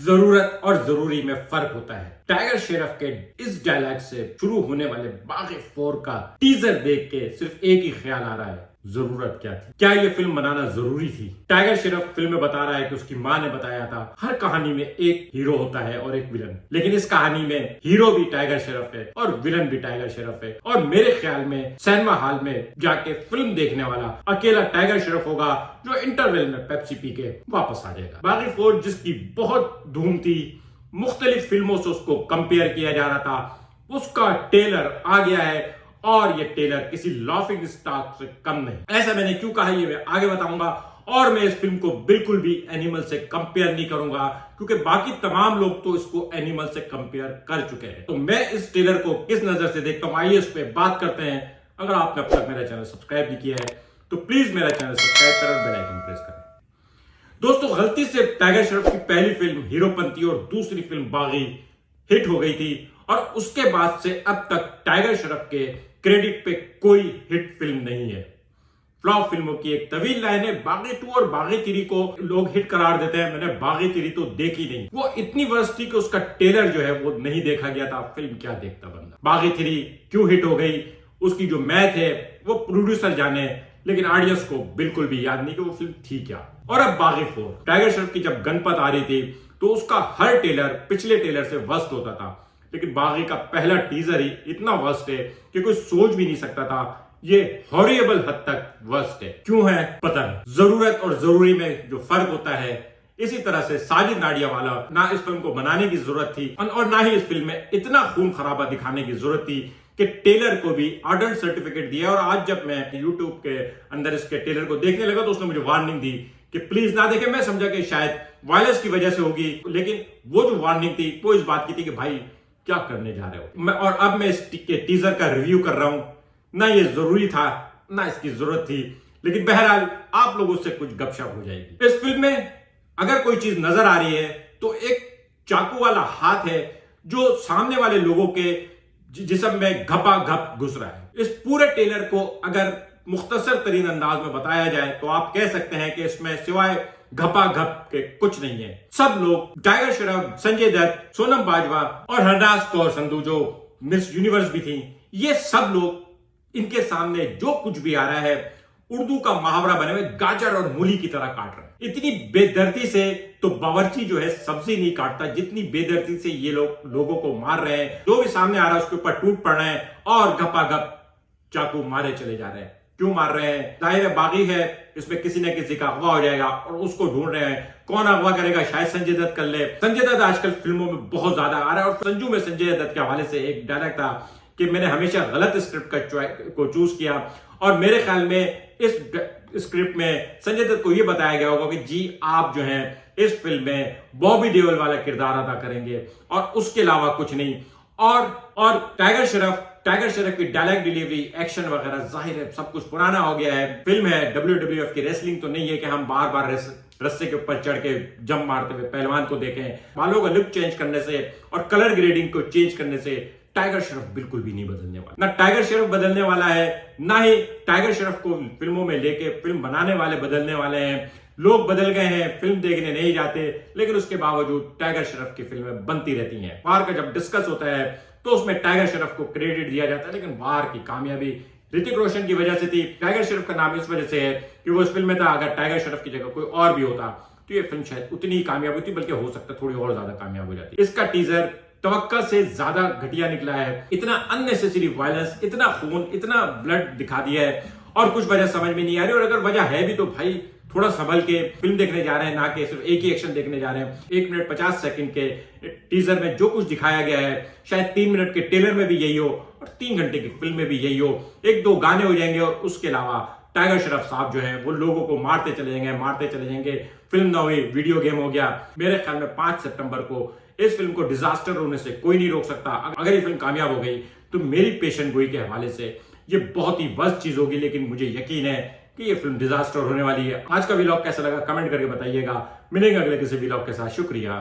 जरूरत और जरूरी में फर्क होता है। टाइगर श्रॉफ के इस डायलॉग से शुरू होने वाले बागी 4 का टीजर देख के सिर्फ एक ही ख्याल आ रहा है, जरूरत क्या थी? क्या ये फिल्म बनाना जरूरी थी? टाइगर श्रॉफ फिल्म में बता रहा है कि उसकी माँ ने बताया था हर कहानी में एक हीरो होता है और एक विलन, लेकिन इस कहानी में हीरो भी टाइगर श्रॉफ है और विलन भी टाइगर श्रॉफ है। और मेरे ख्याल में सिनेमा हॉल में जाके फिल्म देखने वाला अकेला टाइगर श्रॉफ होगा जो इंटरवल में पेप्सी पी के वापस आ जाएगा। बागी 4 जिसकी बहुत धूम थी, मुख्तलिफ फिल्मों से उसको कंपेयर किया जा रहा था, उसका ट्रेलर आ गया है और ये ट्रेलर किसी लाफिंग स्टॉक से कम नहीं। ऐसा मैंने क्यों कहा ये मैं आगे बताऊंगा। और मैं इस फिल्म को बिल्कुल भी एनिमल से कंपेयर नहीं करूंगा क्योंकि बाकी तमाम लोग तो इसको एनिमल से कंपेयर कर चुके हैं। तो मैं इस ट्रेलर को किस नजर से देखता हूं, आइए इस पे बात करते हैं। अगर आपने अब तक मेरा चैनल सब्सक्राइब नहीं किया है तो प्लीज मेरा चैनल सब्सक्राइब करें और बेल आइकन प्रेस करें। दोस्तों, गलती से टाइगर श्रॉफ की पहली फिल्म हीरोपंती और दूसरी फिल्म बागी हिट हो गई थी और उसके बाद से अब तक टाइगर श्रॉफ के क्रेडिट पे कोई हिट फिल्म नहीं है। फ्लॉप फिल्मों की एक तवील लाइन है। बागी 2 और बागी 3 को लोग हिट करार देते हैं। मैंने बागी 3 तो देखी नहीं, वो इतनी वर्स्ट थी कि उसका ट्रेलर जो है वो नहीं देखा गया था। फिल्म क्या देखता बंदा। बागी 3 क्यों हिट हो गई, उसकी जो मैथ है वो प्रोड्यूसर जाने, लेकिन ऑडियंस को बिल्कुल भी याद नहीं कि वो फिल्म थी क्या। और अब बागी 4, टाइगर श्रॉफ की जब गनपत आ रही थी तो उसका हर ट्रेलर पिछले ट्रेलर से वर्स्ट होता था, लेकिन बागी का पहला टीजर ही इतना वर्स्ट है कि कोई सोच भी नहीं सकता था ये हॉरिएबल हद तक वर्स्ट है। क्यों है पता नहीं। जरूरत और जरूरी में जो फर्क होता है, इसी तरह से साजिद नाडियावाला ना इस फिल्म को बनाने की जरूरत थी और ना ही इस फिल्म में इतना खून खराबा दिखाने की जरूरत थी कि ट्रेलर को भी ऑर्डर सर्टिफिकेट दिया। और आज जब मैं यूट्यूब के अंदर इसके ट्रेलर को देखने लगा तो उसने मुझे वार्निंग दी कि प्लीज ना देखें। मैं समझा कि शायद वायलेंस की वजह से होगी, लेकिन वो जो वार्निंग थी वो इस बात की थी कि भाई क्या करने जा रहे हो। और अब मैं इस टीजर का रिव्यू कर रहा हूं। ना ये जरूरी था ना इसकी जरूरत थी, लेकिन बहरहाल आप लोगों से कुछ गपशप हो जाएगी। इस फिल्म में अगर कोई चीज नजर आ रही है तो एक चाकू वाला हाथ है जो सामने वाले लोगों के जिस्म में घपा घप घुस रहा है। इस पूरे ट्रेलर को अगर मुख्तसर तरीन अंदाज में बताया जाए तो आप कह सकते हैं कि इसमें सिवाय घपा घप के कुछ नहीं है। सब लोग टाइगर श्रॉफ, संजय दत्त, सोनम बाजवा और हरदास कौर संधू जो मिस यूनिवर्स भी थी, ये सब लोग इनके सामने जो कुछ भी आ रहा है उर्दू का मुहावरा बने हुए गाजर और मूली की तरह काट रहे हैं। इतनी बेदर्दी से तो बावर्ची जो है सब्जी नहीं काटता, जितनी बेदर्दी से ये लोग लोगों को मार रहे हैं। जो भी सामने आ रहा है उसके ऊपर टूट पड़ रहे हैं और घपा घप चाकू मारे चले जा रहे हैं। क्यों मार रहे हैं? जाहिर है बागी है, इसमें किसी न किसी का अगवा हो जाएगा और उसको ढूंढ रहे हैं। कौन अगवा करेगा? शायद संजय दत्त कर ले। संजय दत्त आजकल फिल्मों में बहुत ज्यादा आ रहा है। और संजू में संजय दत्त के हवाले से एक डायलॉग था कि मैंने हमेशा गलत स्क्रिप्ट को चूज किया और मेरे ख्याल में इस स्क्रिप्ट में संजय दत्त को यह बताया गया होगा कि जी आप जो हैं इस फिल्म में बॉबी देओल वाला किरदार अदा करेंगे और उसके अलावा कुछ नहीं। और टाइगर श्रॉफ की डायलॉग डिलीवरी, एक्शन वगैरह जाहिर है सब कुछ पुराना हो गया है। फिल्म है WWF की, रेसलिंग तो नहीं है कि हम बार बार रस्से के ऊपर चढ़ के जंप मारते हुए पहलवान को देखें। बालों का लुक चेंज करने से और कलर ग्रेडिंग को चेंज करने से टाइगर श्रॉफ बिल्कुल भी नहीं बदलने वाला। ना टाइगर श्रॉफ बदलने वाला है, ना ही टाइगर श्रॉफ को फिल्मों में लेके फिल्म बनाने वाले बदलने वाले हैं। लोग बदल गए हैं, फिल्म देखने नहीं जाते, लेकिन उसके बावजूद टाइगर श्रॉफ की फिल्में बनती रहती हैं। बाहर का जब डिस्कस होता है तो उसमें टाइगर श्रॉफ को क्रेडिट दिया जाता है, लेकिन बाहर की कामयाबी ऋतिक रोशन की वजह से थी। टाइगर श्रॉफ का नाम इस वजह से है कि वो इस फिल्म में था। अगर टाइगर श्रॉफ की जगह कोई और भी होता तो ये फिल्म शायद उतनी ही कामयाब होती, बल्कि हो सकता थोड़ी और ज्यादा कामयाब हो जाती। इसका टीजर तवक्का से ज्यादा घटिया निकला है। इतना अननेसेसरी वायलेंस, इतना खून, इतना ब्लड दिखा दिया है और कुछ वजह समझ में नहीं आ रही। और अगर वजह है भी तो भाई थोड़ा संभल के फिल्म देखने जा रहे हैं, ना कि सिर्फ एक ही एक्शन देखने जा रहे हैं। 1 मिनट 50 सेकंड के टीजर में जो कुछ दिखाया गया है शायद 3 मिनट के ट्रेलर में भी यही हो और 3 घंटे की फिल्म में भी यही हो। 1-2 गाने हो जाएंगे और उसके अलावा टाइगर श्रॉफ साहब जो है वो लोगों को मारते चले जाएंगे। फिल्म ना हुई वीडियो गेम हो गया। मेरे ख्याल में 5 सितंबर को इस फिल्म को डिजास्टर होने से कोई नहीं रोक सकता। अगर ये फिल्म कामयाब हो गई तो मेरी पेशन गोई के हवाले से ये बहुत ही वर्स्ट चीज होगी, लेकिन मुझे यकीन है कि ये फिल्म डिजास्टर होने वाली है। आज का व्लॉग कैसा लगा कमेंट करके बताइएगा। मिलेंगे अगले किसी व्लॉग के साथ। शुक्रिया।